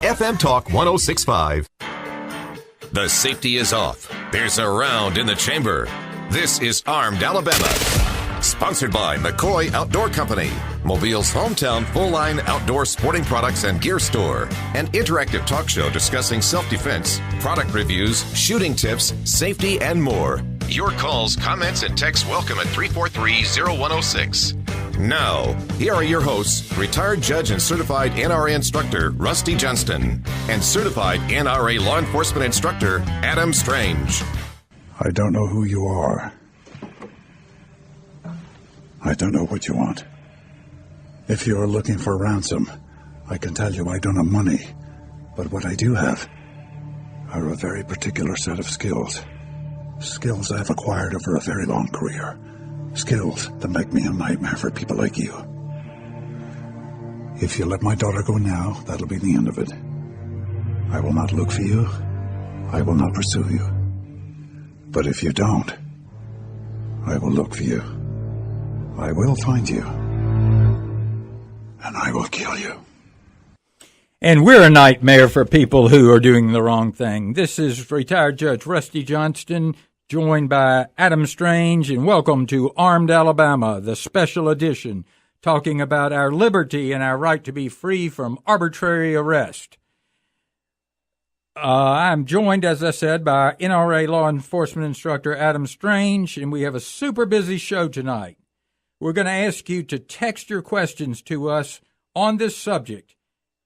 FM Talk 106.5. The safety is off. There's a round in the chamber. This is Armed Alabama. Sponsored by McCoy Outdoor Company, Mobile's hometown full-line outdoor sporting products and gear store. An interactive talk show discussing self-defense, product reviews, shooting tips, safety, and more. Your calls, comments, and texts welcome at 343-0106. Now, here are your hosts, retired judge and certified NRA instructor Rusty Johnston and certified NRA law enforcement instructor Adam Strange. I don't know who you are. I don't know what you want. If you are looking for ransom, I can tell you I don't have money. But what I do have are a very particular set of skills. Skills I've acquired over a very long career. Skills that make me a nightmare for people like you. If you let my daughter go now, that'll be the end of it. I will not look for you. I will not pursue you. But if you don't, I will look for you. I will find you. And I will kill you. And we're a nightmare for people who are doing the wrong thing. This is retired Judge Rusty Johnston, joined by Adam Strange, and welcome to Armed Alabama, the special edition, talking about our liberty and our right to be free from arbitrary arrest. I'm joined, as I said, by NRA law enforcement instructor Adam Strange, and we have a super busy show tonight. We're going to ask you to text your questions to us on this subject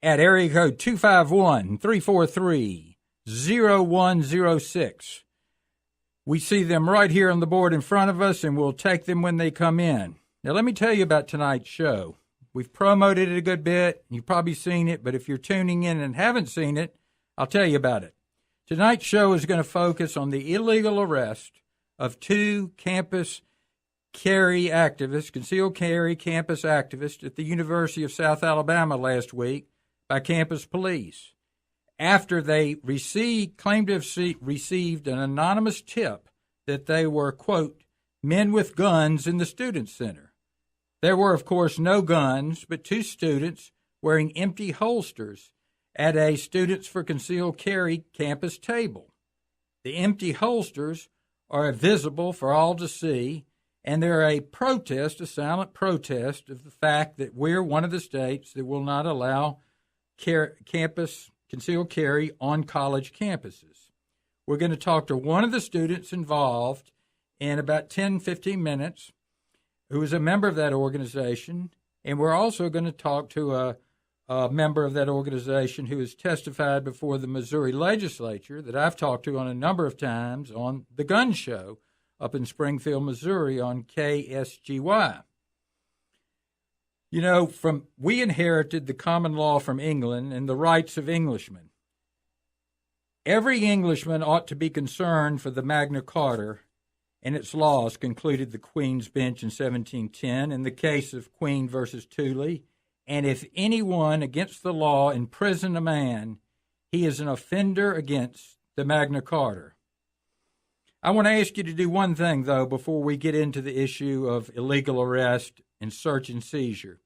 at area code 251-343-0106. We see them right here on the board in front of us, and we'll take them when they come in. Now, let me tell you about tonight's show. We've promoted it a good bit. You've probably seen it, but if you're tuning in and haven't seen it, I'll tell you about it. Tonight's show is going to focus on the illegal arrest of two campus carry activists, concealed carry campus activists at the University of South Alabama last week by campus police after they claimed to have received an anonymous tip that they were, quote, men with guns in the student center. There were, of course, no guns, but two students wearing empty holsters at a Students for Concealed Carry campus table. The empty holsters are visible for all to see, and they're a silent protest of the fact that we're one of the states that will not allow campus concealed carry on college campuses. We're going to talk to one of the students involved in about 10-15 minutes, who is a member of that organization, and we're also going to talk to a member of that organization who has testified before the Missouri legislature that I've talked to on a number of times on the gun show up in Springfield, Missouri on KSGY. You know, we inherited the common law from England and the rights of Englishmen. Every Englishman ought to be concerned for the Magna Carta and its laws, concluded the Queen's Bench in 1710 in the case of Queen versus Tooley. And if anyone against the law imprison a man, he is an offender against the Magna Carta. I want to ask you to do one thing, though, before we get into the issue of illegal arrest and search and seizure.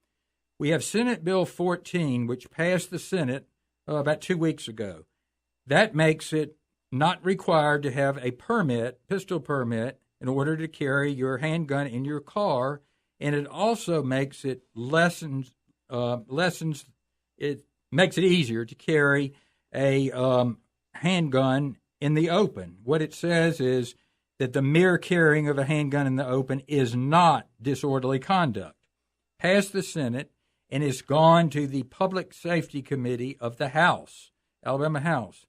We have Senate Bill 14, which passed the Senate about 2 weeks ago. That makes it not required to have a pistol permit, in order to carry your handgun in your car, and it also makes it makes it easier to carry a handgun in the open. What it says is that the mere carrying of a handgun in the open is not disorderly conduct. Passed the Senate and is gone to the Public Safety Committee of the House, Alabama House.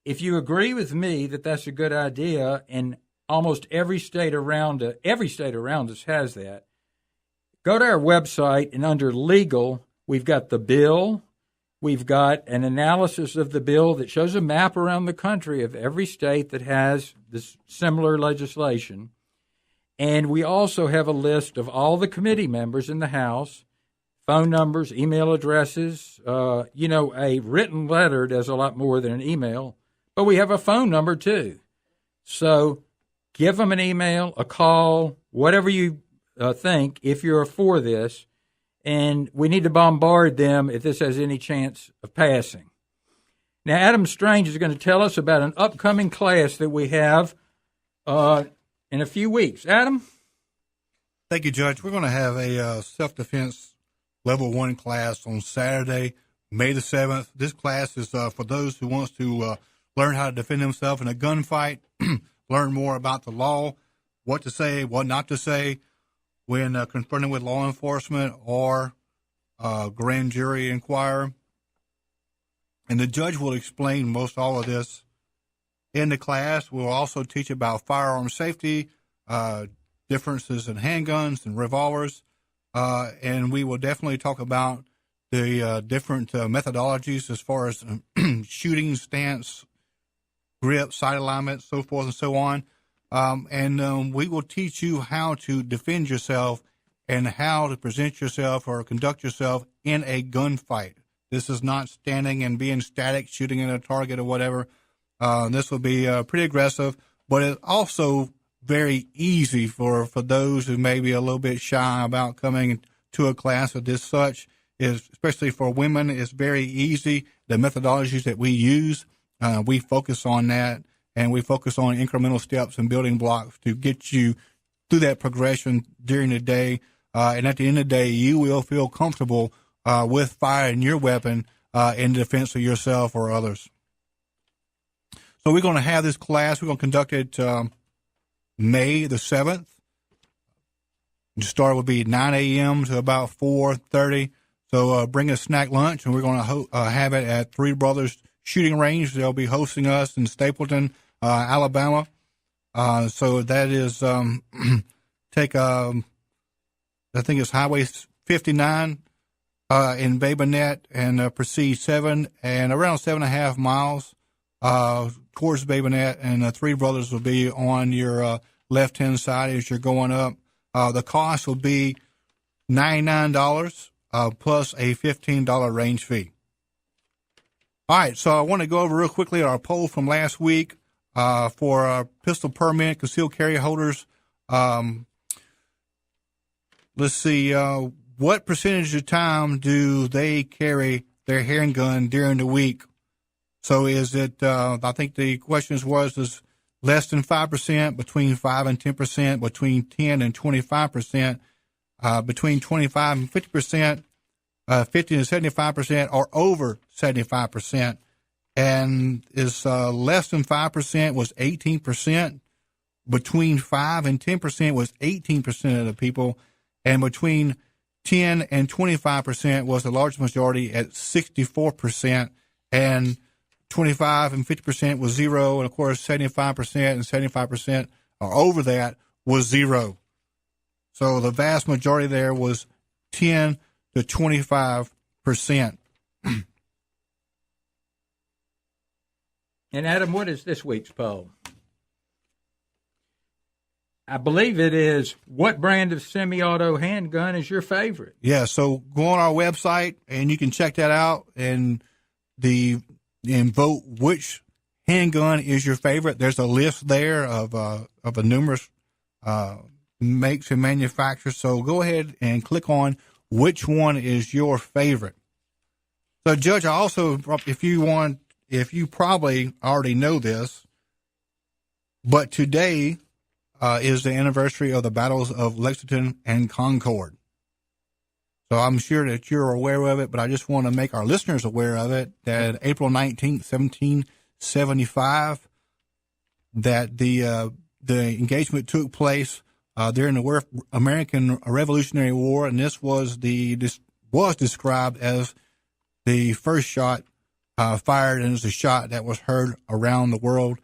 If you agree with me that that's a good idea, and almost every state around us has that, go to our website, and under legal, we've got the bill. We've got an analysis of the bill that shows a map around the country of every state that has this similar legislation. And we also have a list of all the committee members in the House, phone numbers, email addresses. A written letter does a lot more than an email, but we have a phone number too. So give them an email, a call, whatever you think, if you're for this. And we need to bombard them if this has any chance of passing. Now, Adam Strange is going to tell us about an upcoming class that we have in a few weeks. Adam? Thank you, Judge. We're going to have a self-defense level 1 class on Saturday, May the 7th. This class is for those who wants to learn how to defend themselves in a gunfight, learn more about the law, what to say, what not to say when confronted with law enforcement or grand jury inquirer. And the judge will explain most all of this in the class. We'll also teach about firearm safety, differences in handguns and revolvers, and we will definitely talk about the different methodologies as far as shooting, stance, grip, sight alignment, so forth and so on. And we will teach you how to defend yourself and how to present yourself or conduct yourself in a gunfight. This is not standing and being static, shooting at a target or whatever. This will be pretty aggressive, but it's also very easy for those who may be a little bit shy about coming to a class of this such. Especially for women, it's very easy. The methodologies that we use, we focus on that, and we focus on incremental steps and building blocks to get you through that progression during the day. And at the end of the day, you will feel comfortable with firing your weapon in defense of yourself or others. So we're going to have this class. We're going to conduct it May the 7th. The start will be 9 a.m. to about 4:30. So bring a snack lunch, and we're going to have it at Three Brothers Shooting Range. They'll be hosting us in Stapleton, Alabama. So that is I think it's Highway 59 in Babonet, and proceed around 7.5 miles towards Babonet, and Three Brothers will be on your left-hand side as you're going up. The cost will be $99 plus a $15 range fee. All right, so I want to go over real quickly our poll from last week for pistol permit, concealed carry holders. Let's see, what percentage of time do they carry their handgun during the week? So is it, I think the questions is less than 5%, between 5 and 10%, between 10 and 25%, between 25 and 50%, 50 to 75%, or over 75%. And is less than 5% was 18%, between 5 and 10% was 18% of the people, and between 10 and 25% was the largest majority at 64%, and 25 and 50% was 0, and of course 75% and 75% or over that was 0. So the vast majority there was 10 to 25%. And Adam, what is this week's poll? I believe it is, what brand of semi-auto handgun is your favorite? Yeah, so go on our website and you can check that out and vote which handgun is your favorite. There's a list there of a numerous makes and manufacturers. So go ahead and click on which one is your favorite. So, Judge, I also, if you probably already know this, but today is the anniversary of the battles of Lexington and Concord. So I'm sure that you're aware of it, but I just want to make our listeners aware of it, that April 19th, 1775, that the engagement took place during the American Revolutionary War, and this was described as the first shot fired, and it was a shot that was heard around the world,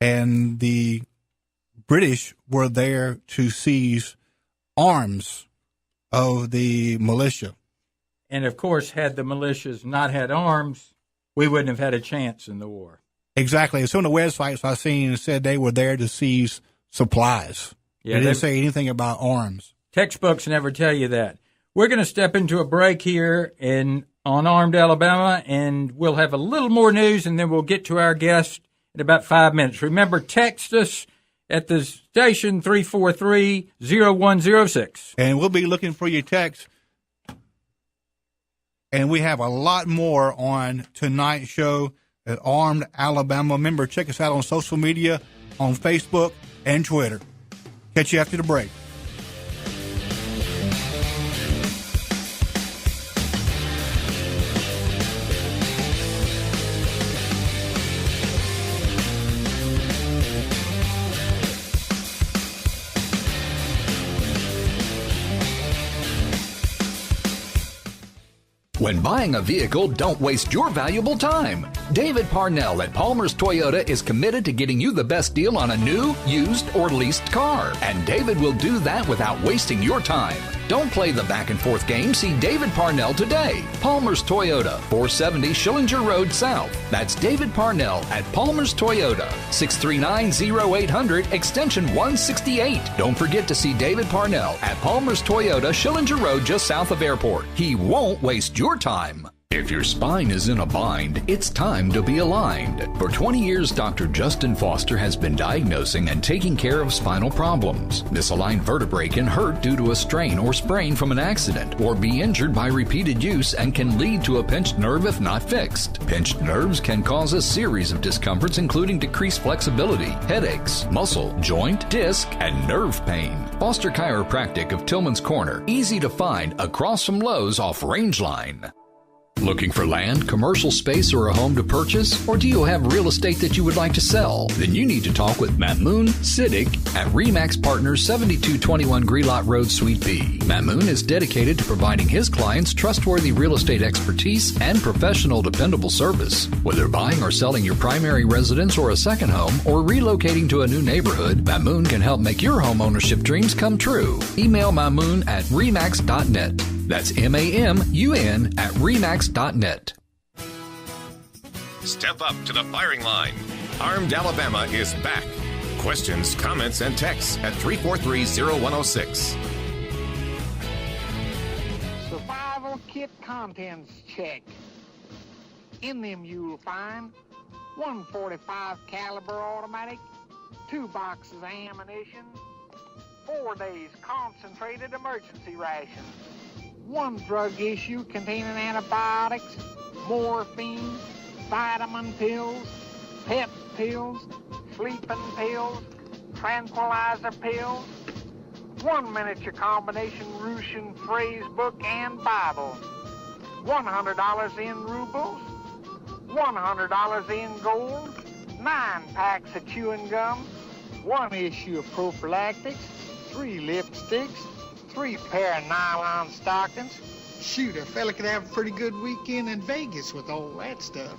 and the British were there to seize arms of the militia. And, of course, had the militias not had arms, we wouldn't have had a chance in the war. Exactly. Some of the websites I've seen said they were there to seize supplies. Yeah, they didn't say anything about arms. Textbooks never tell you that. We're going to step into a break here on Armed Alabama, and we'll have a little more news, and then we'll get to our guest in about 5 minutes. Remember, text us at the station 343-0106. And we'll be looking for your text. And we have a lot more on tonight's show. at Armed Alabama. Remember, check us out on social media, on Facebook and Twitter. Catch you after the break. When buying a vehicle, don't waste your valuable time. David Parnell at Palmer's Toyota is committed to getting you the best deal on a new, used, or leased car. And David will do that without wasting your time. Don't play the back and forth game. See David Parnell today. Palmer's Toyota, 470 Schillinger Road South. That's David Parnell at Palmer's Toyota, 639-0800, extension 168. Don't forget to see David Parnell at Palmer's Toyota, Schillinger Road, just south of Airport. He won't waste your time. If your spine is in a bind, it's time to be aligned. For 20 years, Dr. Justin Foster has been diagnosing and taking care of spinal problems. Misaligned vertebrae can hurt due to a strain or sprain from an accident, or be injured by repeated use and can lead to a pinched nerve if not fixed. Pinched nerves can cause a series of discomforts, including decreased flexibility, headaches, muscle, joint, disc, and nerve pain. Foster Chiropractic of Tillman's Corner, easy to find across from Lowe's off Rangeline. Looking for land, commercial space, or a home to purchase? Or do you have real estate that you would like to sell? Then you need to talk with Mamoon Siddiq at RE/MAX Partners, 7221 Grelot Road, Suite B. Mamoon is dedicated to providing his clients trustworthy real estate expertise and professional, dependable service. Whether buying or selling your primary residence or a second home, or relocating to a new neighborhood, Mamoon can help make your home ownership dreams come true. Email Mamoon at remax.net. That's MAMUN at remax.net. Step up to the firing line. Armed Alabama is back. Questions, comments, and texts at 343-0106. Survival kit contents check. In them you'll find 145 caliber automatic, 2 boxes of ammunition, 4 days concentrated emergency rations, 1 drug issue containing antibiotics, morphine, vitamin pills, pep pills, sleeping pills, tranquilizer pills, 1 miniature combination Russian phrase book and Bible, $100 in rubles, $100 in gold, 9 packs of chewing gum, 1 issue of prophylactics, 3 lipsticks, 3 pair of nylon stockings. Shoot, a fella could have a pretty good weekend in Vegas with all that stuff.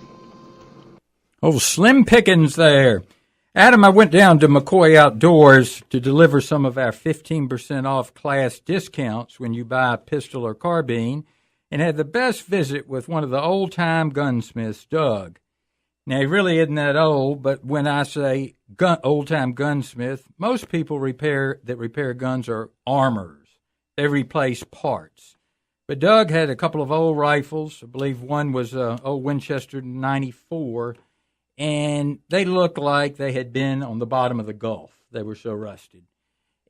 Oh, slim pickings there. Adam, I went down to McCoy Outdoors to deliver some of our 15% off class discounts when you buy a pistol or carbine, and had the best visit with one of the old-time gunsmiths, Doug. Now, he really isn't that old, but when I say old-time gunsmith, most people that repair guns are armors. They replace parts. But Doug had a couple of old rifles. I believe one was old Winchester 94, and they looked like they had been on the bottom of the Gulf. They were so rusted.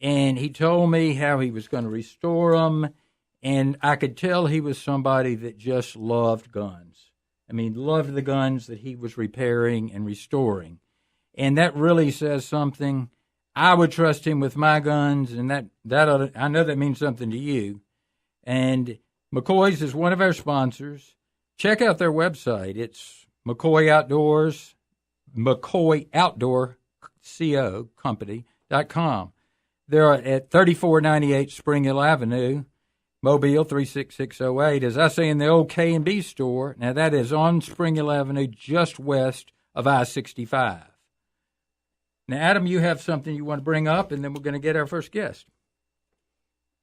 And he told me how he was going to restore them, and I could tell he was somebody that just loved guns. I mean, loved the guns that he was repairing and restoring. And that really says something. I would trust him with my guns, and that I know that means something to you. And McCoy's is one of our sponsors. Check out their website. It's McCoy Outdoors, McCoy Outdoor Company.com. They're at 3498 Spring Hill Avenue, Mobile 36608. As I say in the old K&B store, now that is on Spring Hill Avenue, just west of I-65. Now, Adam, you have something you want to bring up, and then we're going to get our first guest.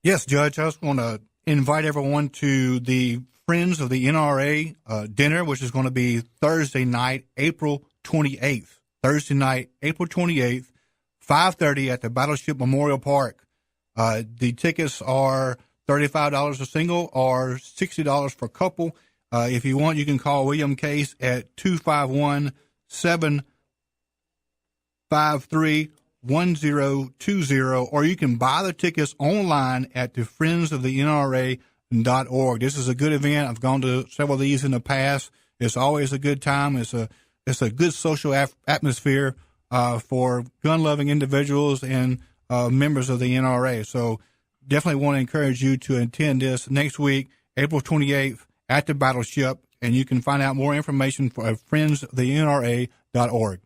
Yes, Judge. I just want to invite everyone to the Friends of the NRA dinner, which is going to be Thursday night, April 28th. Thursday night, April 28th, 5:30 at the Battleship Memorial Park. The tickets are $35 a single or $60 for couple. If you want, you can call William Case at 251-753-1020, or you can buy the tickets online at the friendsoftheNRA.org. This is a good event. I've gone to several of these in the past. It's always a good time. It's it's a good social atmosphere for gun-loving individuals and members of the NRA. So definitely want to encourage you to attend this next week, April 28th, at the Battleship, and you can find out more information for friendsoftheNRA.org.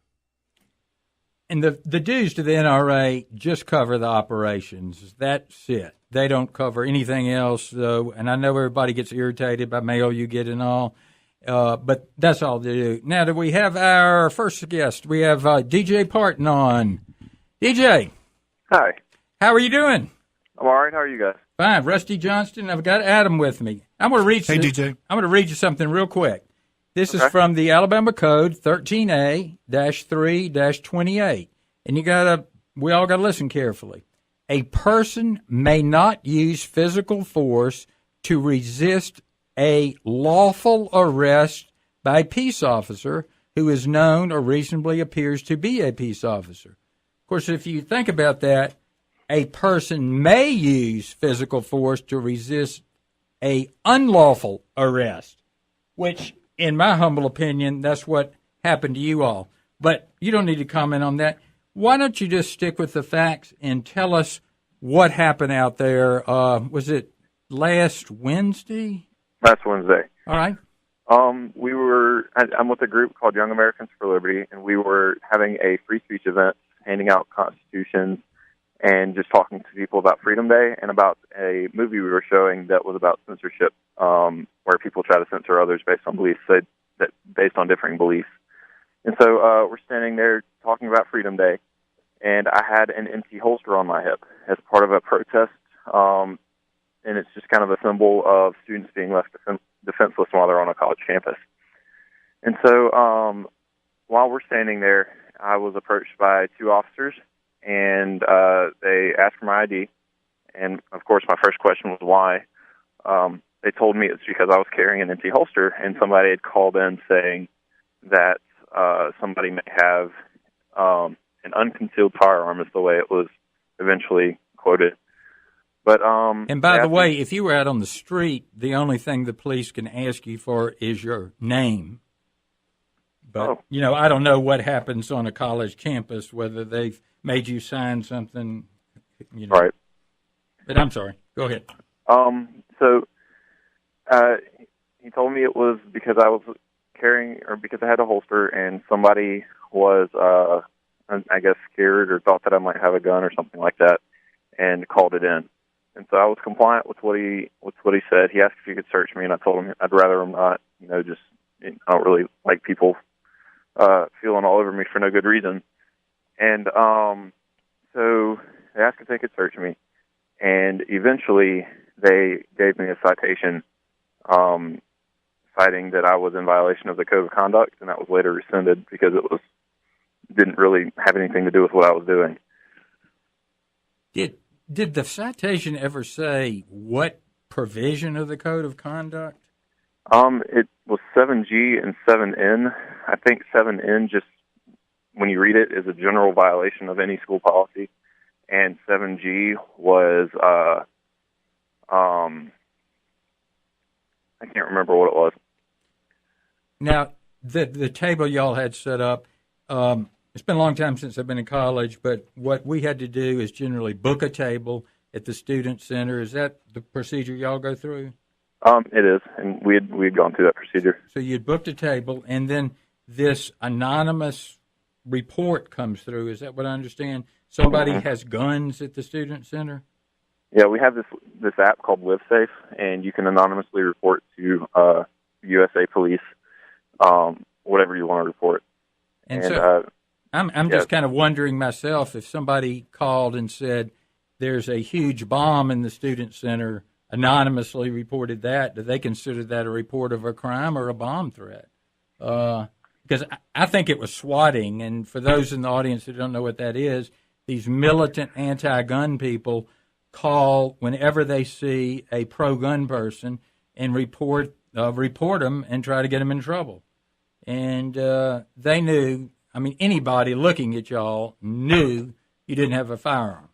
And the dues to the NRA just cover the operations. That's it. They don't cover anything else, though. And I know everybody gets irritated by mail you get and all, but that's all they do. Now, do we have our first guest? We have DJ Parton on. DJ. Hi. How are you doing? I'm all right. How are you guys? Fine. Rusty Johnston. I've got Adam with me. I'm going to read. Hey, DJ. I'm going to read you something real quick. This is from the Alabama Code 13A-3-28, and we all got to listen carefully. A person may not use physical force to resist a lawful arrest by a peace officer who is known or reasonably appears to be a peace officer. Of course, if you think about that, a person may use physical force to resist a unlawful arrest, which, in my humble opinion, that's what happened to you all. But you don't need to comment on that. Why don't you just stick with the facts and tell us what happened out there? Was it last Wednesday? Last Wednesday. All right. I'm with a group called Young Americans for Liberty, and we were having a free speech event, handing out constitutions and just talking to people about Freedom Day and about a movie we were showing that was about censorship, where people try to censor others based on beliefs, based on differing beliefs. And so we're standing there talking about Freedom Day, and I had an empty holster on my hip as part of a protest, and it's just kind of a symbol of students being left defenseless while they're on a college campus. And so while we're standing there, I was approached by two officers, and they asked for my ID. And, of course, my first question was why. They told me it's because I was carrying an empty holster, and somebody had called in saying that somebody may have an unconcealed firearm, is the way it was eventually quoted. But and by the way, if you were out on the street, the only thing the police can ask you for is your name. But, I don't know what happens on a college campus, whether they've made you sign something. Right. But I'm sorry. Go ahead. So he told me it was because I was because I had a holster and somebody was, I guess, scared or thought that I might have a gun or something like that and called it in. And so I was compliant with what he said. He asked if he could search me, and I told him I'd rather him not. I don't really like people feeling all over me for no good reason. And so they asked if they could search me, and eventually they gave me a citation citing that I was in violation of the Code of Conduct, and that was later rescinded because it didn't really have anything to do with what I was doing. Did the citation ever say what provision of the Code of Conduct? It was 7G and 7N. I think 7N just, when you read it, is a general violation of any school policy. And 7G was, I can't remember what it was. Now, the table y'all had set up, it's been a long time since I've been in college, but what we had to do is generally book a table at the student center. Is that the procedure y'all go through? It is, and we had gone through that procedure. So you'd booked a table, and then this anonymous report comes through. Is that what I understand? Somebody has guns at the student center? Yeah, we have this app called LiveSafe, and you can anonymously report to USA Police whatever you want to report. And so I'm just kind of wondering myself, if somebody called and said there's a huge bomb in the student center, anonymously reported that, do they consider that a report of a crime or a bomb threat? Because I think it was swatting, and for those in the audience who don't know what that is, these militant anti-gun people call whenever they see a pro-gun person and report them and try to get them in trouble. And they knew, anybody looking at y'all knew you didn't have a firearm.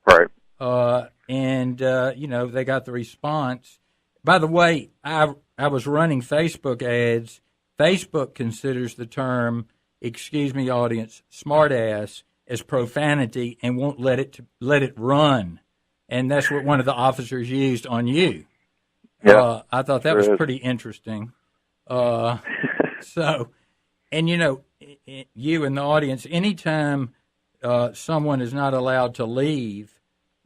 Right. And they got the response. By the way, I was running Facebook ads, Facebook considers the term, excuse me, audience, smartass, as profanity and won't let it run. And that's what one of the officers used on you. Yeah, I thought that was pretty interesting. So, and you know, you and the audience, anytime someone is not allowed to leave,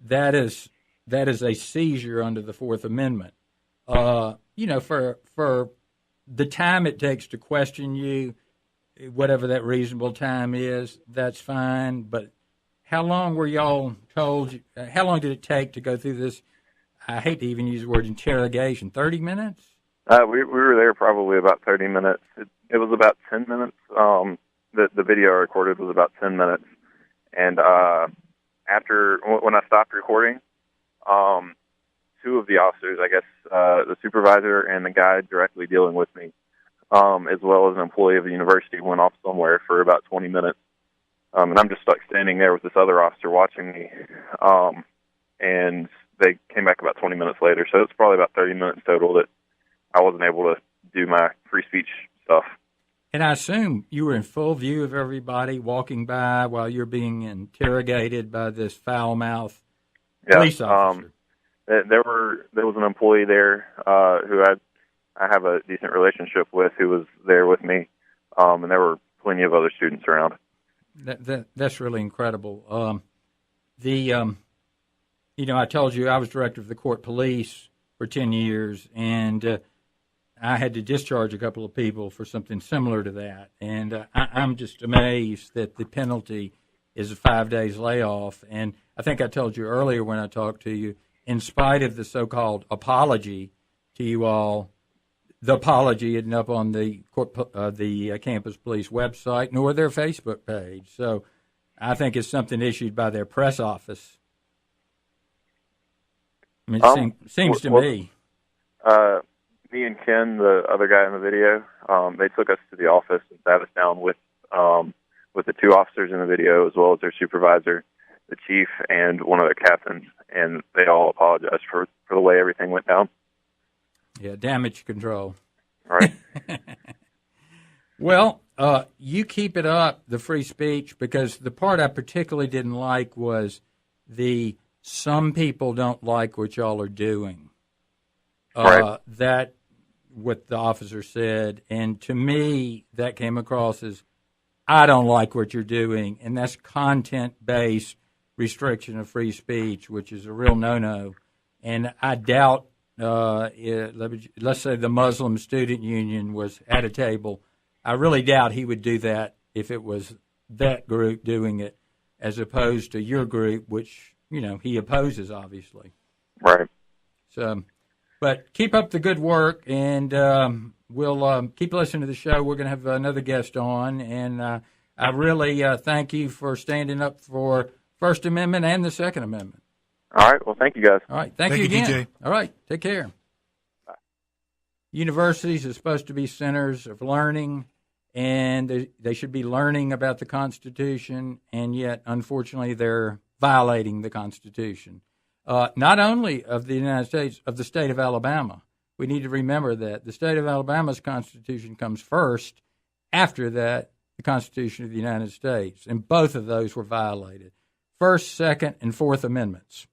that is a seizure under the Fourth Amendment. You know, for the time it takes to question you, whatever that reasonable time is, that's fine. But how long were y'all told? How long did it take to go through this? I hate to even use the word interrogation. 30 minutes? We were there probably about 30 minutes. It was about 10 minutes. The video I recorded was about 10 minutes. And when I stopped recording, two of the officers, I guess the supervisor and the guy directly dealing with me, as well as an employee of the university, went off somewhere for about 20 minutes. And I'm just stuck standing there with this other officer watching me. And they came back about 20 minutes later. So it's probably about 30 minutes total that I wasn't able to do my free speech stuff. And I assume you were in full view of everybody walking by while you're being interrogated by this foul-mouthed police officer. There was an employee there who I have a decent relationship with, who was there with me, and there were plenty of other students around. That's really incredible. You know, I told you I was director of the court police for 10 years, and I had to discharge a couple of people for something similar to that. And I'm just amazed that the penalty is a 5 days layoff. And I think I told you earlier when I talked to you, in spite of the so-called apology to you all, the apology isn't up on the campus police website nor their Facebook page. So I think it's something issued by their press office. I mean, it seems to me. Me and Ken, the other guy in the video, they took us to the office and sat us down with the two officers in the video, as well as their supervisor, the chief, and one of the captains, and they all apologized for the way everything went down. Yeah, damage control. Right. Well, you keep it up, the free speech, because the part I particularly didn't like was some people don't like what y'all are doing. Right. That what the officer said, and to me that came across as, I don't like what you're doing, and that's content-based restriction of free speech, which is a real no-no. And I doubt, let's say the Muslim Student Union was at a table, I really doubt he would do that if it was that group doing it, as opposed to your group, which, you know, he opposes, obviously. Right. So, but keep up the good work, and we'll keep listening to the show. We're going to have another guest on, and I really thank you for standing up for First Amendment and the Second Amendment. All right. Well, thank you, guys. All right. Thank you again. DJ. All right. Take care. Bye. Universities are supposed to be centers of learning, and they should be learning about the Constitution, and yet, unfortunately, they're violating the Constitution. Not only of the United States, of the state of Alabama. We need to remember that the state of Alabama's Constitution comes first. After that, the Constitution of the United States. And both of those were violated. First, Second, and Fourth Amendments.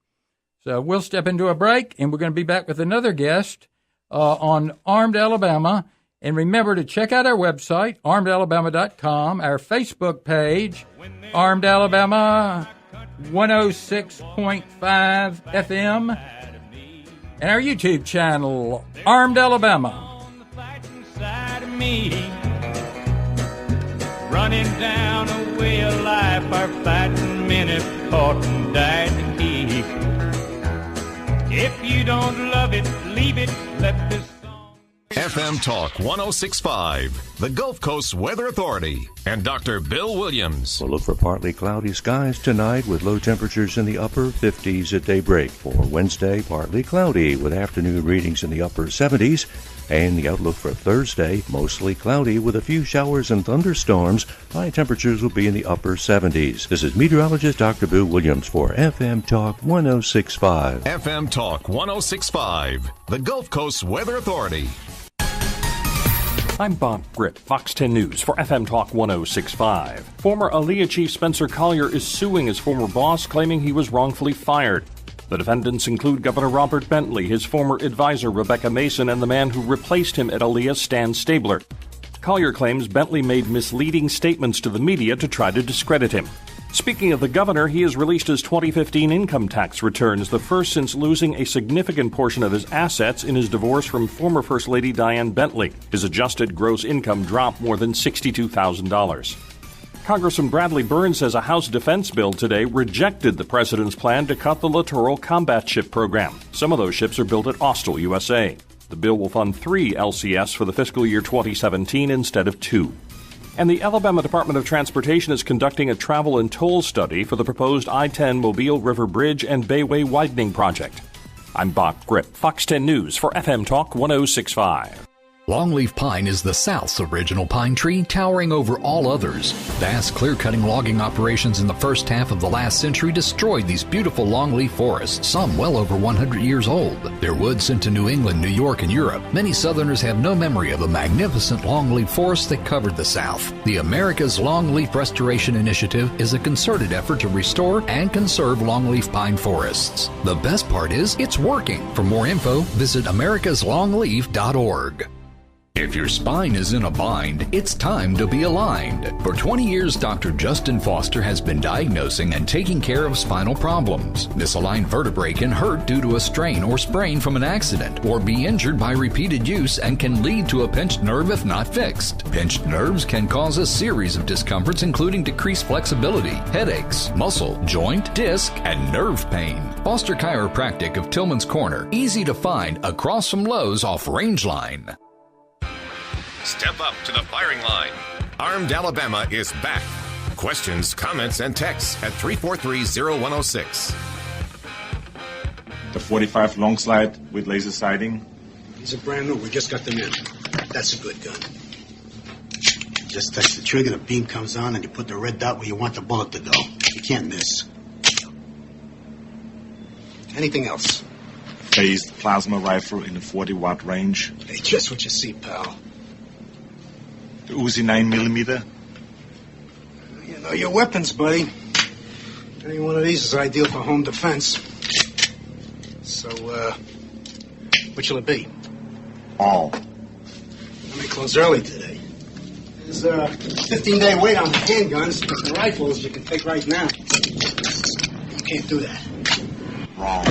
So we'll step into a break, and we're going to be back with another guest on Armed Alabama. And remember to check out our website, armedalabama.com, our Facebook page, Armed Alabama 106.5 FM, and our YouTube channel, Armed Alabama. Running down a way of life, our fighting men have fought and died to keep. If you don't love it, leave it, let this FM Talk 106.5, the Gulf Coast Weather Authority, and Dr. Bill Williams. We'll look for partly cloudy skies tonight with low temperatures in the upper 50s at daybreak. For Wednesday, partly cloudy with afternoon readings in the upper 70s. And the outlook for Thursday, mostly cloudy with a few showers and thunderstorms. High temperatures will be in the upper 70s. This is meteorologist Dr. Bill Williams for FM Talk 106.5. FM Talk 106.5, the Gulf Coast Weather Authority. I'm Bob Britt, Fox 10 News for FM Talk 1065. Former Aaliyah chief Spencer Collier is suing his former boss, claiming he was wrongfully fired. The defendants include Governor Robert Bentley, his former advisor Rebecca Mason, and the man who replaced him at Aaliyah, Stan Stabler. Collier claims Bentley made misleading statements to the media to try to discredit him. Speaking of the governor, he has released his 2015 income tax returns, the first since losing a significant portion of his assets in his divorce from former First Lady Diane Bentley. His adjusted gross income dropped more than $62,000. Congressman Bradley Byrne says a House defense bill today rejected the president's plan to cut the Littoral Combat Ship program. Some of those ships are built at Austell, USA. The bill will fund 3 LCS for the fiscal year 2017 instead of 2. And the Alabama Department of Transportation is conducting a travel and toll study for the proposed I-10 Mobile River Bridge and Bayway widening project. I'm Bach Grip, Fox 10 News for FM Talk 1065. Longleaf pine is the South's original pine tree, towering over all others. Vast clear-cutting logging operations in the first half of the last century destroyed these beautiful longleaf forests, some well over 100 years old. Their wood sent to New England, New York, and Europe. Many Southerners have no memory of the magnificent longleaf forests that covered the South. The America's Longleaf Restoration Initiative is a concerted effort to restore and conserve longleaf pine forests. The best part is, it's working. For more info, visit americaslongleaf.org. If your spine is in a bind, it's time to be aligned. For 20 years, Dr. Justin Foster has been diagnosing and taking care of spinal problems. Misaligned vertebrae can hurt due to a strain or sprain from an accident, or be injured by repeated use and can lead to a pinched nerve if not fixed. Pinched nerves can cause a series of discomforts, including decreased flexibility, headaches, muscle, joint, disc, and nerve pain. Foster Chiropractic of Tillman's Corner, easy to find across from Lowe's off Rangeline. Step up to the firing line. Armed Alabama is back. Questions, comments, and texts at 343-0106. The 45 long slide with laser sighting. These are brand new. We just got them in. That's a good gun. Just touch the trigger, the beam comes on, and you put the red dot where you want the bullet to go. You can't miss. Anything else? Phased plasma rifle in the 40-watt range. Hey, just what you see, pal. The Uzi 9mm. You know your weapons, buddy. Any one of these is ideal for home defense. So, what shall it be? All. I may close early today. There's a 15-day wait on the handguns, but the rifles you can take right now. You can't do that. Wrong.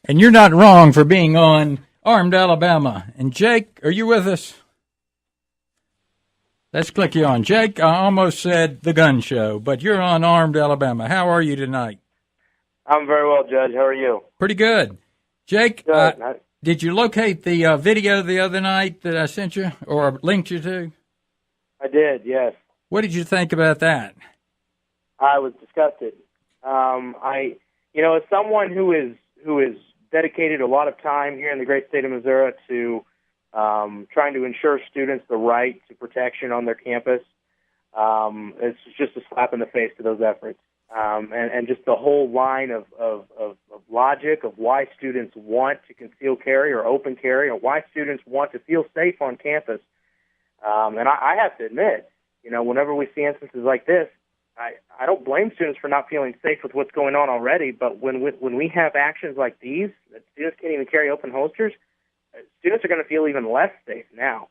And you're not wrong for being on Armed Alabama. And Jake, are you with us? Let's click you on. Jake, I almost said the gun show, but you're on Armed Alabama. How are you tonight? I'm very well, Judge. How are you? Pretty good. Jake, did you locate the video the other night that I sent you or linked you to? I did, yes. What did you think about that? I was disgusted. As someone who is dedicated a lot of time here in the great state of Missouri to trying to ensure students the right to protection on their campus, it's just a slap in the face to those efforts. And just the whole line of logic of why students want to conceal carry or open carry, or why students want to feel safe on campus. And I have to admit, whenever we see instances like this, I don't blame students for not feeling safe with what's going on already, but when we have actions like these, that students can't even carry open holsters, students are going to feel even less safe now.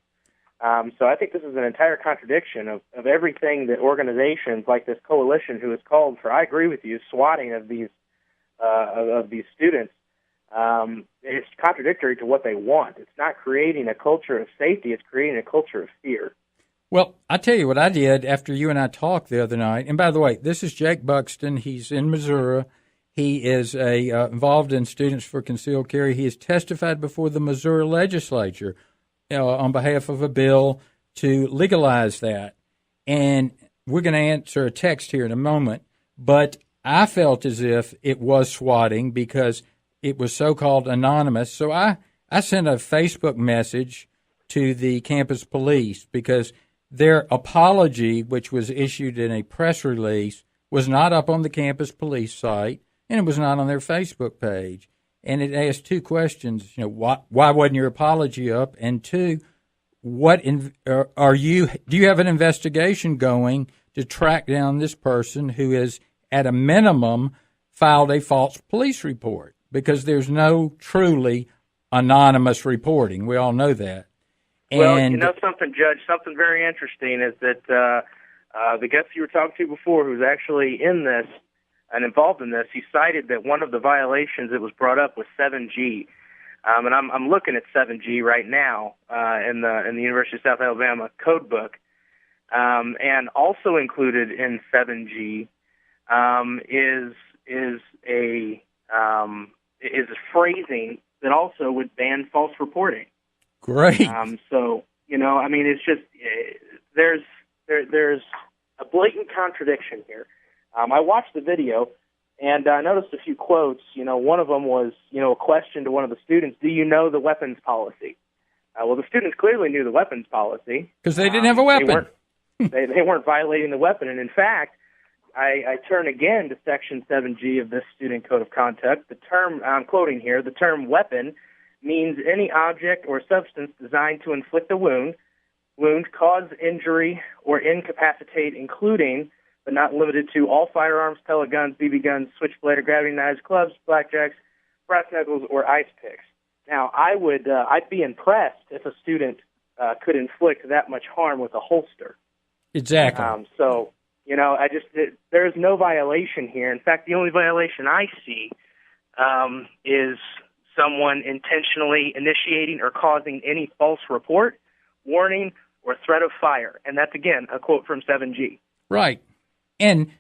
So I think this is an entire contradiction of everything that organizations like this coalition, who has called for, I agree with you, swatting of these students. It's contradictory to what they want. It's not creating a culture of safety. It's creating a culture of fear. Well, I tell you what I did after you and I talked the other night. And by the way, this is Jake Buxton. He's in Missouri. He is involved in Students for Concealed Carry. He has testified before the Missouri legislature on behalf of a bill to legalize that. And we're going to answer a text here in a moment. But I felt as if it was swatting because it was so-called anonymous. So I sent a Facebook message to the campus police because their apology, which was issued in a press release, was not up on the campus police site, and it was not on their Facebook page. and it asked two questions. Why wasn't your apology up? And two, do you have an investigation going to track down this person who has, at a minimum, filed a false police report? Because there's no truly anonymous reporting. We all know that. Well, you know something, Judge, something very interesting is that the guest you were talking to before, who's actually in this and involved in this, he cited that one of the violations that was brought up was 7G. And I'm looking at 7G right now in the University of South Alabama code book. And also included in 7G is a phrasing that also would ban false reporting. Great. So, I mean, it's just there's a blatant contradiction here. I watched the video, and I noticed a few quotes. One of them was, a question to one of the students, do you know the weapons policy? Well, the students clearly knew the weapons policy. Because they didn't have a weapon. They weren't violating the weapon. And in fact, I turn again to Section 7G of this Student Code of Conduct. The term, I'm quoting here, the term weapon means any object or substance designed to inflict a wound, cause injury, or incapacitate, including, but not limited to, all firearms, pellet guns, BB guns, switchblade or gravity knives, clubs, blackjacks, brass knuckles, or ice picks. Now, I'd be impressed if a student could inflict that much harm with a holster. Exactly. There is no violation here. In fact, the only violation I see is someone intentionally initiating or causing any false report, warning, or threat of fire. And that's, again, a quote from 7G. Right. And,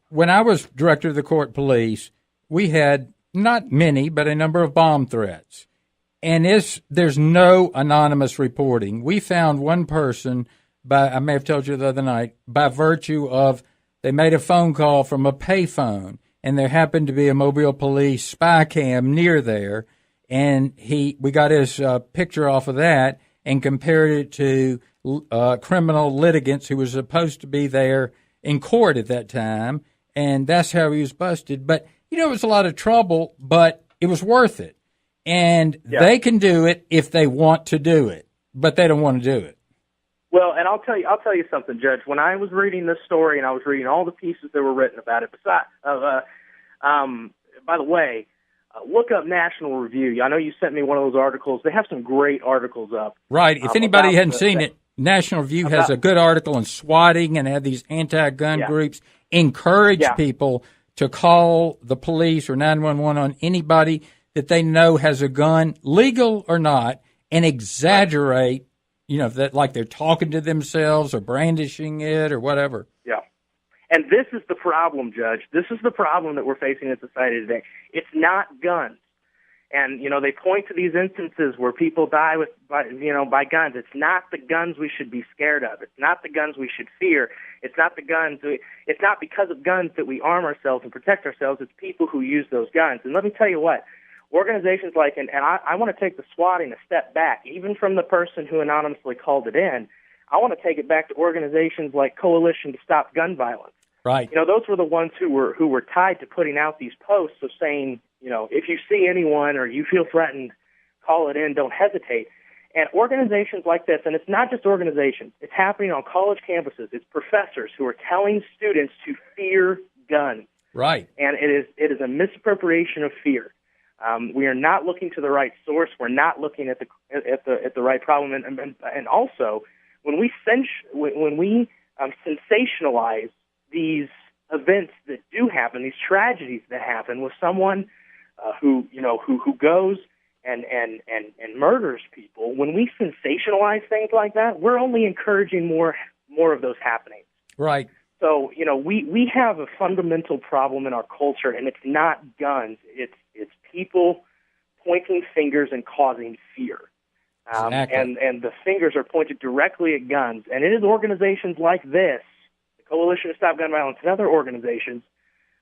when I was director of the court police, we had not many, but a number of bomb threats. And there's no anonymous reporting. We found one person, I may have told you the other night, by virtue of they made a phone call from a payphone, and there happened to be a Mobile police spy cam near there, and we got his picture off of that and compared it to criminal litigants who was supposed to be there in court at that time, and that's how he was busted. But, it was a lot of trouble, but it was worth it. And they can do it if they want to do it, but they don't want to do it. Well, and I'll tell you something, Judge. When I was reading this story and I was reading all the pieces that were written about it, by the way, look up National Review. I know you sent me one of those articles. They have some great articles up. Right. If anybody hadn't seen it, National Review has a good article on swatting and have these anti-gun groups encourage people to call the police or 911 on anybody that they know has a gun, legal or not, and exaggerate, that like they're talking to themselves or brandishing it or whatever. Yeah. And this is the problem, Judge. This is the problem that we're facing in society today. It's not guns. And, they point to these instances where people die by guns. It's not the guns we should be scared of. It's not the guns we should fear. It's not it's not because of guns that we arm ourselves and protect ourselves. It's people who use those guns. And let me tell you what, organizations like, and I want to take the swatting a step back, even from the person who anonymously called it in. I want to take it back to organizations like Coalition to Stop Gun Violence. Right. Those were the ones who were tied to putting out these posts of saying, if you see anyone or you feel threatened, call it in, don't hesitate. And organizations like this, and it's not just organizations, it's happening on college campuses. It's professors who are telling students to fear guns. Right. And it is a misappropriation of fear. We are not looking to the right source. We're not looking at the right problem. And also, when we sensationalize these events that do happen, these tragedies that happen with someone who goes and murders people, when we sensationalize things like that, we're only encouraging more of those happenings. Right. So, we have a fundamental problem in our culture, and it's not guns. It's people pointing fingers and causing fear. Exactly. And the fingers are pointed directly at guns. And it is organizations like this, the Coalition to Stop Gun Violence, and other organizations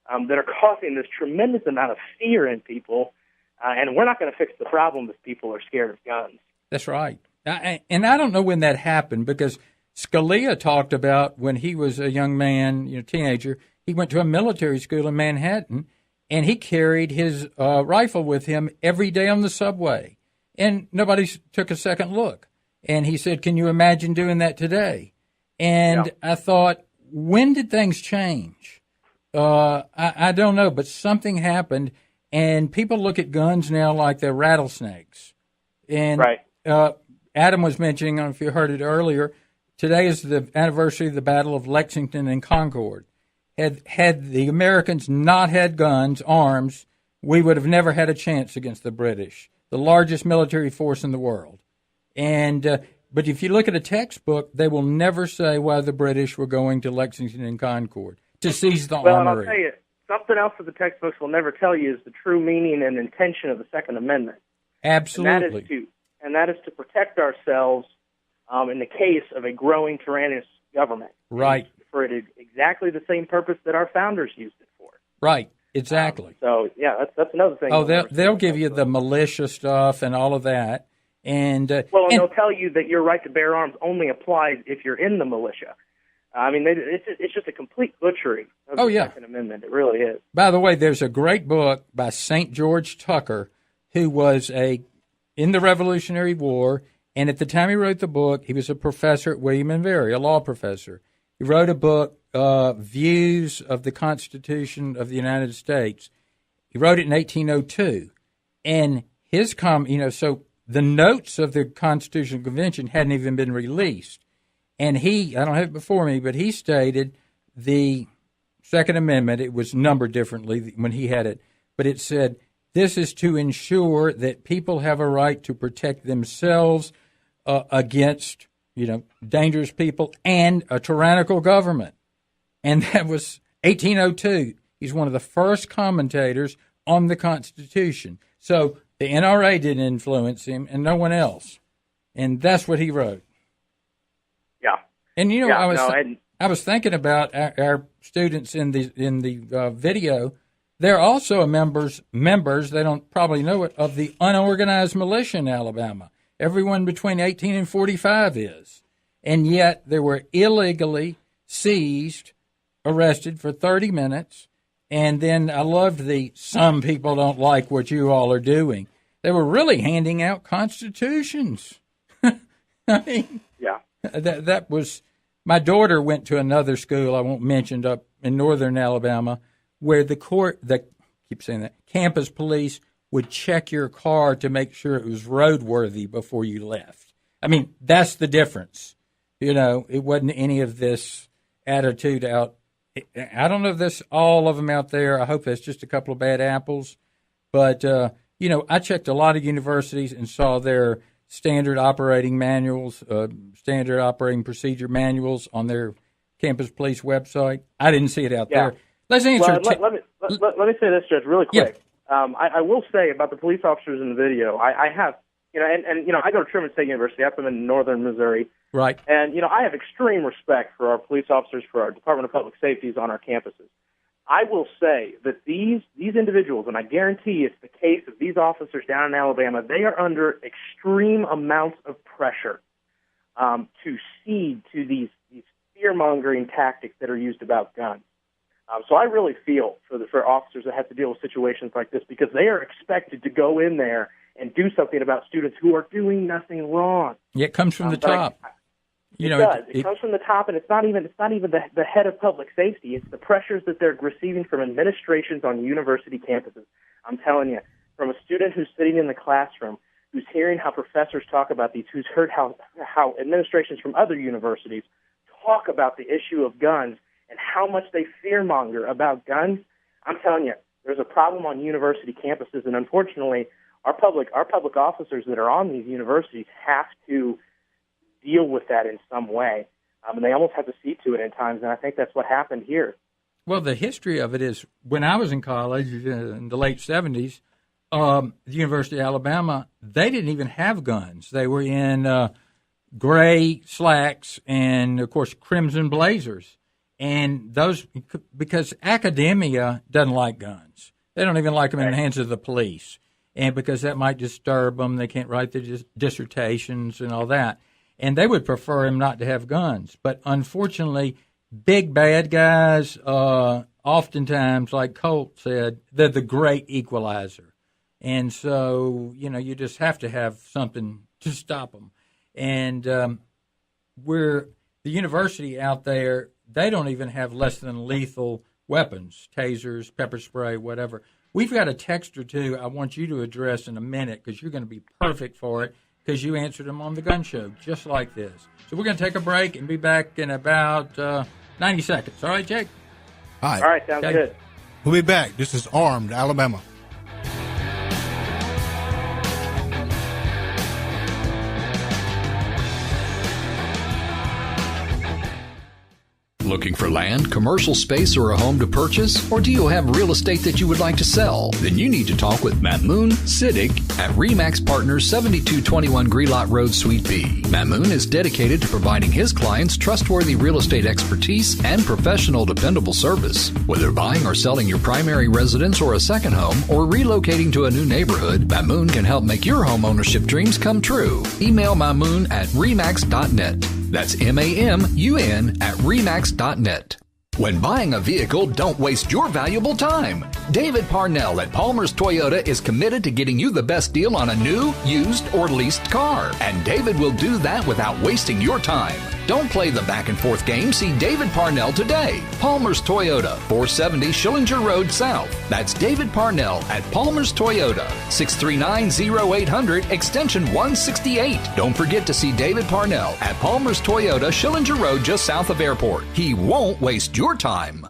that are causing this tremendous amount of fear in people. And we're not going to fix the problem if people are scared of guns. That's right. And I don't know when that happened, because Scalia talked about when he was a young man, teenager, he went to a military school in Manhattan, and he carried his rifle with him every day on the subway, and nobody took a second look. And he said, "Can you imagine doing that today?" And I thought, when did things change? I don't know, but something happened, and people look at guns now like they're rattlesnakes. And Adam was mentioning, I don't know if you heard it earlier, today is the anniversary of the Battle of Lexington and Concord. Had the Americans not had guns, arms, we would have never had a chance against the British, the largest military force in the world. And but if you look at a textbook, they will never say why the British were going to Lexington and Concord to seize the Well, and armory. I'll tell you, something else that the textbooks will never tell you is the true meaning and intention of the Second Amendment. Absolutely. And that is to protect ourselves in the case of a growing tyrannous government. Right. For it exactly the same purpose that our founders used it for. Right. Exactly. So, yeah, that's another thing. Oh, they'll give you the militia stuff and all of that. And they'll tell you that your right to bear arms only applies if you're in the militia. I mean, it's just a complete butchery of the Second Amendment. It really is. By the way, there's a great book by St. George Tucker, who was in the Revolutionary War, and at the time he wrote the book, he was a professor at William and Mary, a law professor. He wrote a book, Views of the Constitution of the United States. He wrote it in 1802, and his so the notes of the Constitutional Convention hadn't even been released. And I don't have it before me, but he stated the Second Amendment, it was numbered differently when he had it, but it said, this is to ensure that people have a right to protect themselves against, dangerous people and a tyrannical government. And that was 1802. He's one of the first commentators on the Constitution. So the NRA didn't influence him, and no one else. And that's what he wrote. Yeah. And I was thinking about our students in the video. They're also members. They don't probably know it, of the unorganized militia in Alabama. Everyone between 18 and 45 is, and yet they were illegally seized, arrested for 30 minutes. And then I loved some people don't like what you all are doing. They were really handing out constitutions. I mean, that was, my daughter went to another school, I won't mention, up in northern Alabama, where campus police would check your car to make sure it was roadworthy before you left. I mean, that's the difference. It wasn't any of this attitude out. I don't know if there's all of them out there. I hope that's just a couple of bad apples. But, I checked a lot of universities and saw their standard operating manuals, standard operating procedure manuals on their campus police website. I didn't see it out there. Let's answer. Let me say this, Judge, really quick. Yeah. I will say about the police officers in the video, I have, I go to Truman State University. I'm in northern Missouri. Right. And, I have extreme respect for our police officers, for our Department of Public Safety on our campuses. I will say that these individuals, and I guarantee it's the case of these officers down in Alabama, they are under extreme amounts of pressure to cede to these fear-mongering tactics that are used about guns. So I really feel for officers that have to deal with situations like this, because they are expected to go in there and do something about students who are doing nothing wrong. Yeah, it comes from the top. It does. It comes from the top, and it's not even the head of public safety. It's the pressures that they're receiving from administrations on university campuses. I'm telling you, from a student who's sitting in the classroom, who's hearing how professors talk about these, who's heard how administrations from other universities talk about the issue of guns and how much they fearmonger about guns. I'm telling you, there's a problem on university campuses, and unfortunately, our public officers that are on these universities have to deal with that in some way. And they almost have to see to it in times, and I think that's what happened here. Well, the history of it is, when I was in college in the late 70s, the University of Alabama, they didn't even have guns. They were in gray slacks and, of course, crimson blazers. And those, because academia doesn't like guns. They don't even like them in the hands of the police. And because that might disturb them, they can't write their dissertations and all that. And they would prefer him not to have guns. But unfortunately, big bad guys, oftentimes, like Colt said, they're the great equalizer. And so, you just have to have something to stop them. And the university out there, they don't even have less than lethal weapons, tasers, pepper spray, whatever. We've got a text or two I want you to address in a minute because you're going to be perfect for it because you answered them on the gun show, just like this. So we're going to take a break and be back in about 90 seconds. All right, Jake? All right. All right, sounds good. We'll be back. This is Armed Alabama. Looking for land, commercial space, or a home to purchase? Or do you have real estate that you would like to sell? Then you need to talk with Mamoon Siddiq at RE/MAX Partners, 7221 Grelot Road, Suite B. Mamoon is dedicated to providing his clients trustworthy real estate expertise and professional, dependable service. Whether buying or selling your primary residence or a second home, or relocating to a new neighborhood, Mamoon can help make your home ownership dreams come true. Email Mamoon at remax.net. That's MAMUN at remax.net. When buying a vehicle, don't waste your valuable time. David Parnell at Palmer's Toyota is committed to getting you the best deal on a new, used, or leased car. And David will do that without wasting your time. Don't play the back and forth game. See David Parnell today. Palmer's Toyota, 470 Schillinger Road South. That's David Parnell at Palmer's Toyota, 639-0800, extension 168. Don't forget to see David Parnell at Palmer's Toyota, Schillinger Road, just south of Airport. He won't waste your time.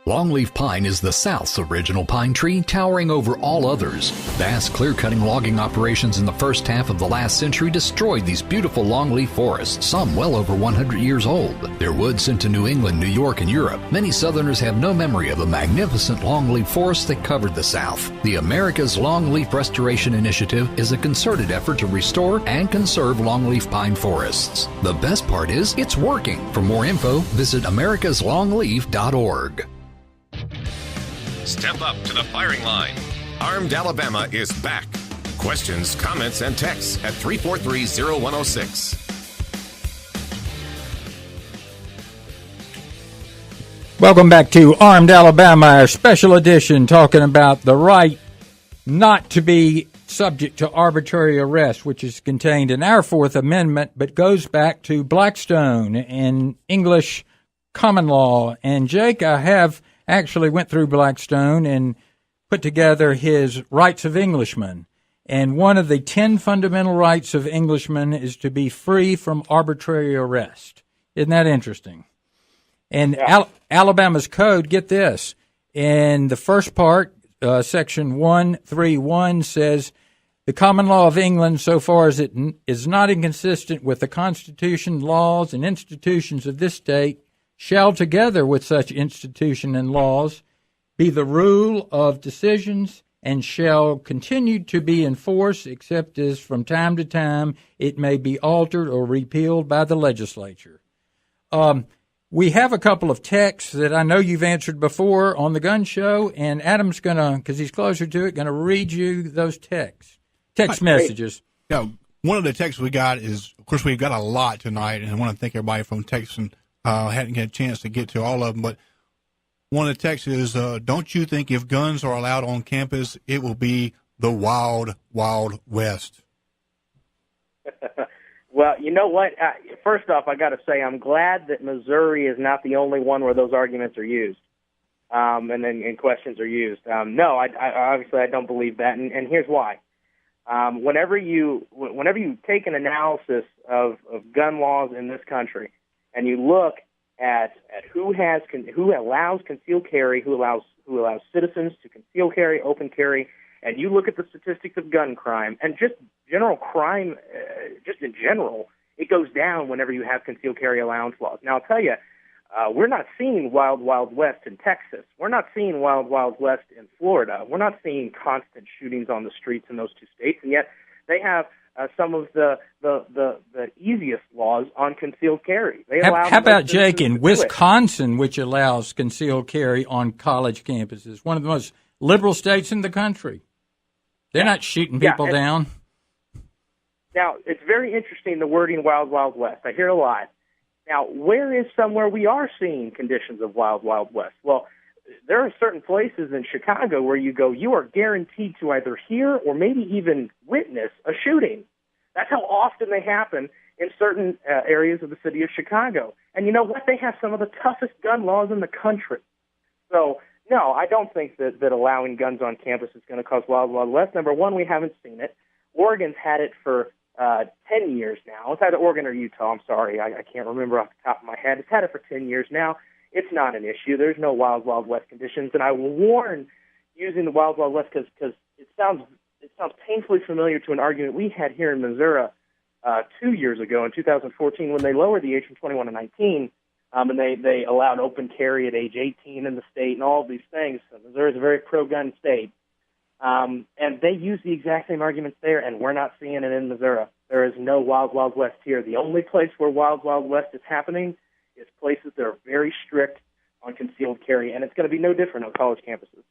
Longleaf pine is the South's original pine tree, towering over all others. Vast clear-cutting logging operations in the first half of the last century destroyed these beautiful longleaf forests, some well over 100 years old. Their wood sent to New England, New York, and Europe. Many Southerners have no memory of the magnificent longleaf forests that covered the South. The America's Longleaf Restoration Initiative is a concerted effort to restore and conserve longleaf pine forests. The best part is, it's working. For more info, visit americaslongleaf.org. Step up to the firing line. Armed Alabama is back. Questions, comments, and texts at 343-0106. Welcome back to Armed Alabama, our special edition, talking about the right not to be subject to arbitrary arrest, which is contained in our Fourth Amendment, but goes back to Blackstone and English common law. And Jake, I have actually went through Blackstone and put together his Rights of Englishmen. And one of the 10 fundamental rights of Englishmen is to be free from arbitrary arrest. Isn't that interesting? And Alabama's code, get this, in the first part, section 131 says, the common law of England, so far as it is not inconsistent with the Constitution, laws, and institutions of this state, shall, together with such institution and laws, be the rule of decisions and shall continue to be in force except as from time to time it may be altered or repealed by the legislature. We have a couple of texts that I know you've answered before on the gun show, and Adam's going to, because he's closer to it, going to read you those text messages. Yeah, one of the texts we got is, of course, we've got a lot tonight, and I want to thank everybody from texting. Hadn't had a chance to get to all of them, but one of the texts is, don't you think if guns are allowed on campus, it will be the wild, wild west? Well, you know what? First off, I got to say I'm glad that Missouri is not the only one where those arguments are used, and questions are used. No, I obviously I don't believe that, and here's why. Whenever you take an analysis of gun laws in this country, and you look at who allows concealed carry, who allows citizens to conceal carry, open carry, and you look at the statistics of gun crime and just general crime, just in general, it goes down whenever you have concealed carry allowance laws. Now, I'll tell you, we're not seeing wild, wild west in Texas. We're not seeing wild, wild west in Florida. We're not seeing constant shootings on the streets in those two states, and yet they have some of the easiest laws on concealed carry. How about, Jake, in Wisconsin, which allows concealed carry on college campuses, one of the most liberal states in the country? They're not shooting people down. Now, it's very interesting, the wording wild, wild west. I hear a lot. Now, where is somewhere we are seeing conditions of wild, wild west? Well, there are certain places in Chicago where you go, you are guaranteed to either hear or maybe even witness a shooting. That's how often they happen in certain areas of the city of Chicago. And you know what? They have some of the toughest gun laws in the country. So, no, I don't think that allowing guns on campus is going to cause wild, wild west. Number one, we haven't seen it. Oregon's had it for 10 years now. It's either Oregon or Utah. I'm sorry. I can't remember off the top of my head. It's had it for 10 years now. It's not an issue. There's no wild, wild west conditions. And I will warn using the wild, wild west because it sounds painfully familiar to an argument we had here in Missouri 2 years ago in 2014 when they lowered the age from 21 to 19, and they allowed open carry at age 18 in the state and all of these things. So Missouri is a very pro-gun state. And they use the exact same arguments there, and we're not seeing it in Missouri. There is no wild, wild west here. The only place where wild, wild west is happening is places that are very strict on concealed carry, and it's going to be no different on college campuses.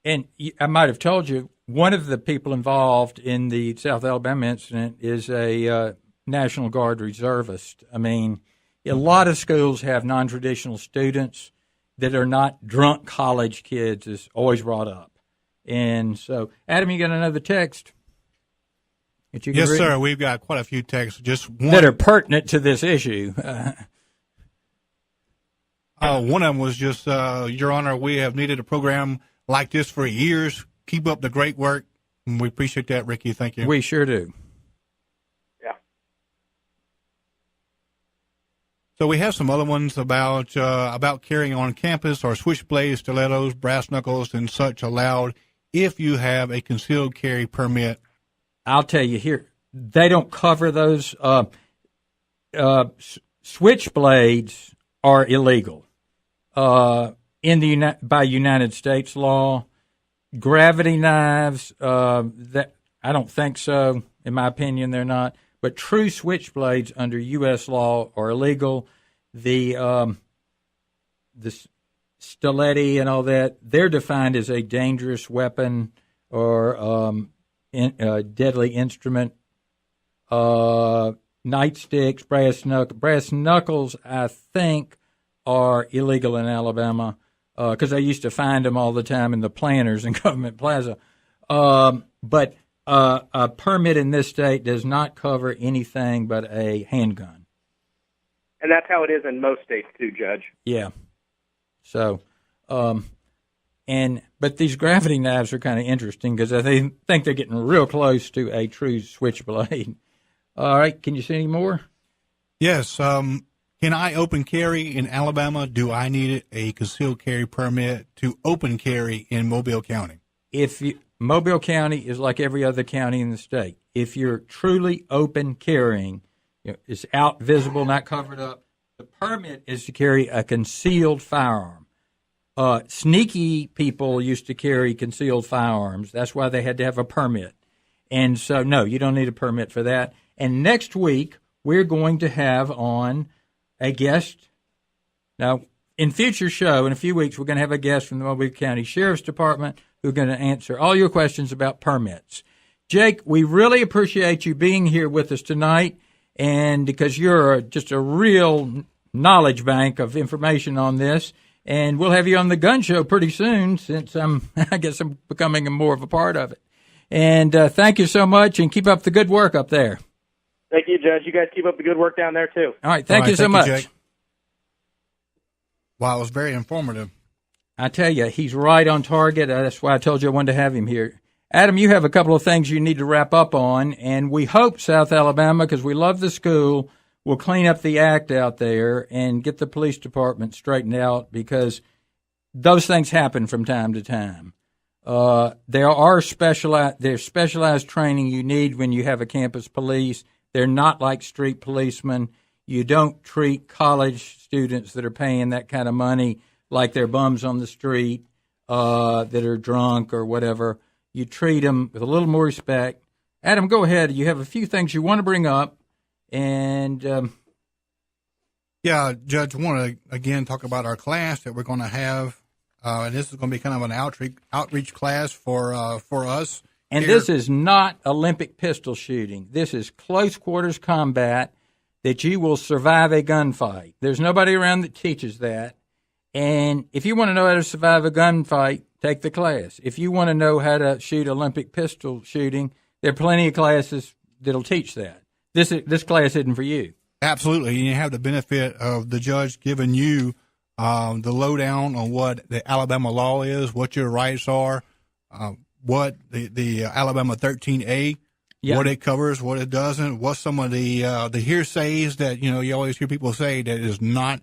And I might have told you, one of the people involved in the South Alabama incident is a National Guard reservist. I mean, a lot of schools have non-traditional students that are not drunk college kids, is always brought up. And so, Adam, you got another text? That you can yes, read? Sir. We've got quite a few texts. Just one that are pertinent to this issue. One of them was just, Your Honor, we have needed a program like this for years. Keep up the great work. And we appreciate that, Ricky. Thank you. We sure do. Yeah. So we have some other ones about carrying on campus or switchblades, stilettos, brass knuckles, and such allowed if you have a concealed carry permit. I'll tell you here, they don't cover those. Switchblades are illegal by United States law. Gravity knives, that I don't think so. In my opinion, they're not. But true switchblades under U.S. law are illegal. The stiletti and all that, they're defined as a dangerous weapon or deadly instrument. Nightsticks, brass knuckles, I think, are illegal in Alabama because I used to find them all the time in the planters in Government Plaza. But a permit in this state does not cover anything but a handgun. And that's how it is in most states too, Judge. Yeah. So, but these gravity knives are kind of interesting because I think they're getting real close to a true switchblade. All right. Can you see any more? Yes. Can I open carry in Alabama? Do I need a concealed carry permit to open carry in Mobile County? Mobile County is like every other county in the state. If you're truly open carrying, it's out, visible, not covered up, the permit is to carry a concealed firearm. Sneaky people used to carry concealed firearms. That's why they had to have a permit. And so, no, you don't need a permit for that. And next week, we're going to have on a guest. Now, in future show, in a few weeks, we're going to have a guest from the Mobile County Sheriff's Department who's going to answer all your questions about permits. Jake, we really appreciate you being here with us tonight, and because you're just a real knowledge bank of information on this. And we'll have you on the gun show pretty soon since I guess I'm becoming more of a part of it. And thank you so much, and keep up the good work up there. Thank you, Judge. You guys keep up the good work down there, too. All right. Thank you so much. Jake. Wow, it was very informative. I tell you, he's right on target. That's why I told you I wanted to have him here. Adam, you have a couple of things you need to wrap up on, and we hope South Alabama, because we love the school, will clean up the act out there and get the police department straightened out, because those things happen from time to time. There's specialized training you need when you have a campus police. They're not like street policemen. You don't treat college students that are paying that kind of money like they're bums on the street that are drunk or whatever. You treat them with a little more respect. Adam, go ahead. You have a few things you want to bring up. And yeah, Judge, I want to, again, talk about our class that we're going to have. And this is going to be kind of an outreach class for us. And here. This is not Olympic pistol shooting. This is close quarters combat. that you will survive a gunfight. There's nobody around that teaches that. And if you want to know how to survive a gunfight, take the class. If you want to know how to shoot Olympic pistol shooting, there are plenty of classes that'll teach that. This class isn't for you. Absolutely. You have the benefit of the judge giving you the lowdown on what the Alabama law is, what your rights are, what the Alabama 13A, what it covers, what it doesn't, what some of the hearsays that, you always hear people say that is not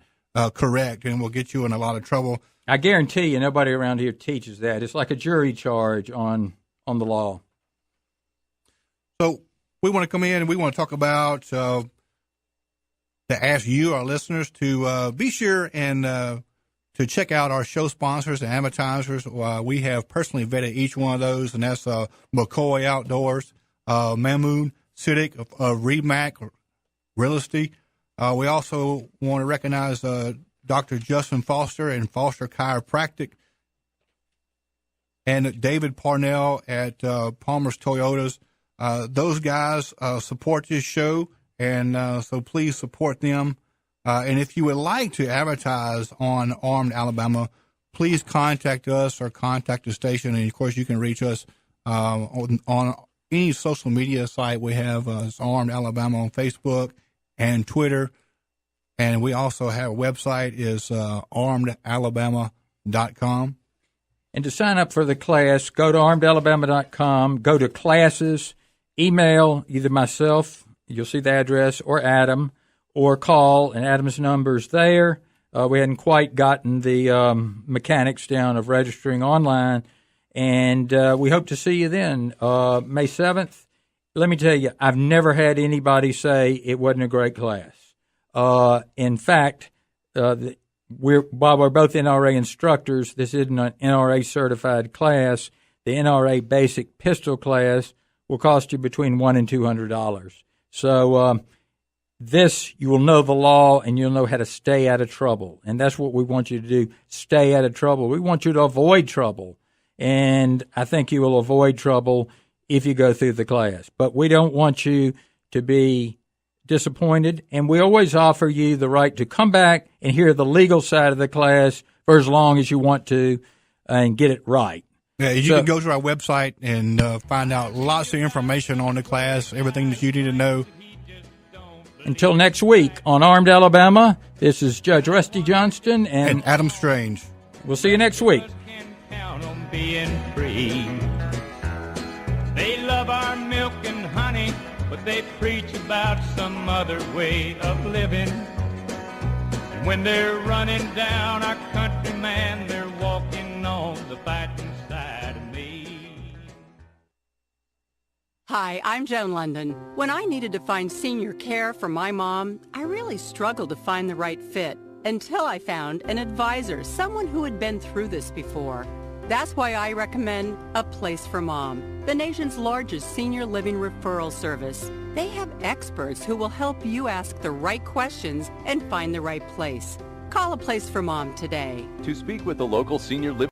correct and will get you in a lot of trouble. I guarantee you nobody around here teaches that. It's like a jury charge on the law. So we want to come in and we want to talk about to ask you, our listeners, to be sure and to check out our show sponsors and advertisers. We have personally vetted each one of those, and that's McCoy Outdoors, Mamoon, Civic, Remac, Realty. We also want to recognize Dr. Justin Foster and Foster Chiropractic, and David Parnell at Palmer's Toyotas. Those guys support this show, and so please support them. And if you would like to advertise on Armed Alabama, please contact us or contact the station. And, of course, you can reach us on any social media site we have. It's Armed Alabama on Facebook and Twitter. And we also have a website is armedalabama.com. And to sign up for the class, go to armedalabama.com, go to classes, email either myself, you'll see the address, or Adam, or call, and Adam's number's there. We hadn't quite gotten the mechanics down of registering online, and we hope to see you then. May 7th, let me tell you, I've never had anybody say it wasn't a great class. In fact, while we're both NRA instructors, this isn't an NRA certified class. The NRA basic pistol class will cost you between $100 and $200. So this, you will know the law and you'll know how to stay out of trouble. And that's what we want you to do, stay out of trouble. We want you to avoid trouble. And I think you will avoid trouble if you go through the class. But we don't want you to be disappointed, and we always offer you the right to come back and hear the legal side of the class for as long as you want to and get it right. Yeah, you can go to our website and find out lots of information on the class, everything that you need to know. Until next week on Armed Alabama, this is Judge Rusty Johnston and Adam Strange. We'll see you next week. Being free. They love our milk and honey, but they preach about some other way of living. And when they're running down our country, man, they're walking on the fighting side of me. Hi, I'm Joan London. When I needed to find senior care for my mom, I really struggled to find the right fit until I found an advisor, someone who had been through this before. That's why I recommend A Place for Mom, the nation's largest senior living referral service. They have experts who will help you ask the right questions and find the right place. Call A Place for Mom today. To speak with the local senior living